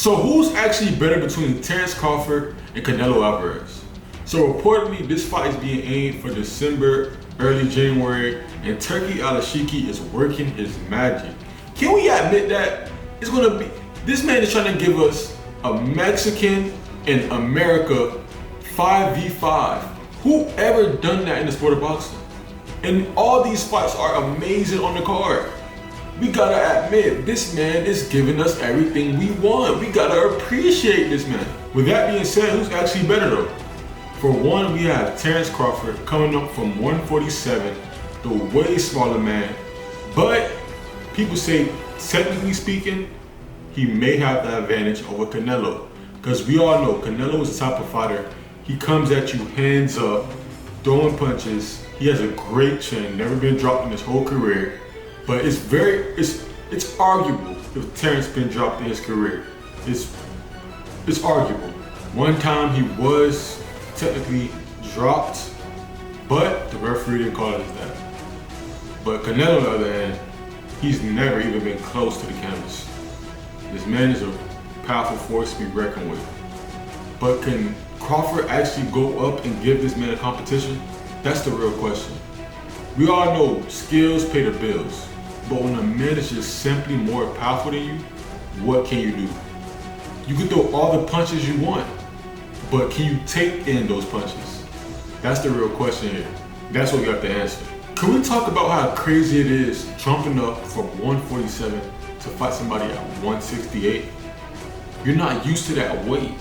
So who's actually better between Terence Crawford and Canelo Alvarez? So reportedly, this fight is being aimed for December, early January, and Turki Al-Ashiki is working his magic. Can we admit that it's gonna be, this man is trying to give us a Mexican in America 5v5. Who ever done that in the sport of boxing? And all these fights are amazing on the card. We gotta admit, this man is giving us everything we want. We gotta appreciate this man. With that being said, who's actually better though? For one, we have Terence Crawford coming up from 147, the way smaller man. But people say, technically speaking, he may have the advantage over Canelo. Because we all know Canelo is the type of fighter. He comes at you hands up, throwing punches. He has a great chin, never been dropped in his whole career. But it's arguable if Terence been dropped in his career. It's arguable. One time he was technically dropped, but the referee didn't call it as that. But Canelo, on the other hand, he's never even been close to the canvas. This man is a powerful force to be reckoned with. But can Crawford actually go up and give this man a competition? That's the real question. We all know skills pay the bills. But when a man is just simply more powerful than you, what can you do? You can throw all the punches you want, but can you take in those punches? That's the real question here. That's what we have to answer. Can we talk about how crazy it is jumping up from 147 to fight somebody at 168? You're not used to that weight.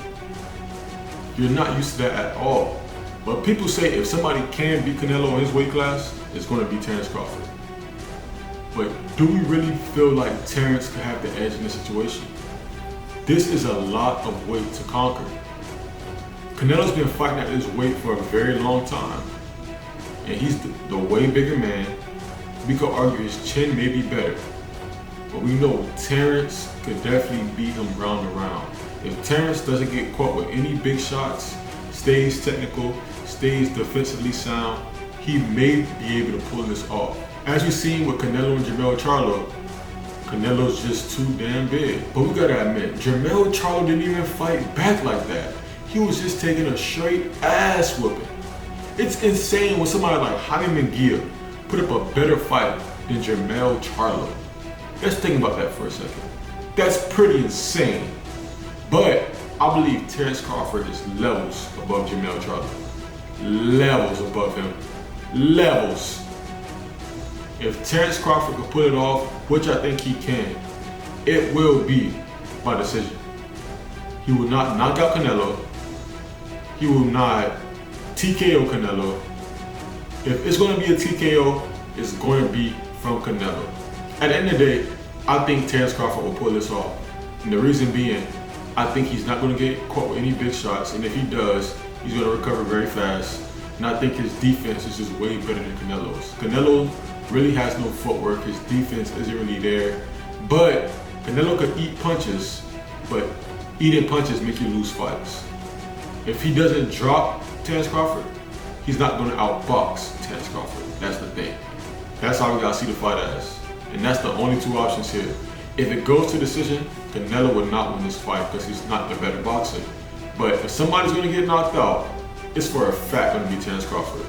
You're not used to that at all. But people say if somebody can beat Canelo in his weight class, it's going to be Terence Crawford. But do we really feel like Terence could have the edge in this situation? This is a lot of weight to conquer. Canelo's been fighting at this weight for a very long time. And he's the way bigger man. We could argue his chin may be better. But we know Terence could definitely beat him round and round. If Terence doesn't get caught with any big shots, stays technical, stays defensively sound, he may be able to pull this off. As we've seen with Canelo and Jermell Charlo, Canelo's just too damn big. But we gotta admit, Jermell Charlo didn't even fight back like that. He was just taking a straight ass whooping. It's insane when somebody like Jaime Munguia put up a better fight than Jermell Charlo. Let's think about that for a second. That's pretty insane. But I believe Terence Crawford is levels above Jermell Charlo. Levels above him. Levels. If Terence Crawford can pull it off, which I think he can, it will be by decision. He will not knock out Canelo. He will not TKO Canelo. If it's going to be a TKO, it's going to be from Canelo. At the end of the day, I think Terence Crawford will pull this off. And the reason being, I think he's not going to get caught with any big shots. And if he does, he's going to recover very fast. And I think his defense is just way better than Canelo's. Canelo really has no footwork. His defense isn't really there. But Canelo could eat punches, but eating punches make you lose fights. If he doesn't drop Terence Crawford, he's not going to outbox Terence Crawford. That's the thing. That's how we got to see the fight as. And that's the only two options here. If it goes to decision, Canelo would not win this fight because he's not the better boxer. But if somebody's going to get knocked out, it's for a fact going to be Terence Crawford.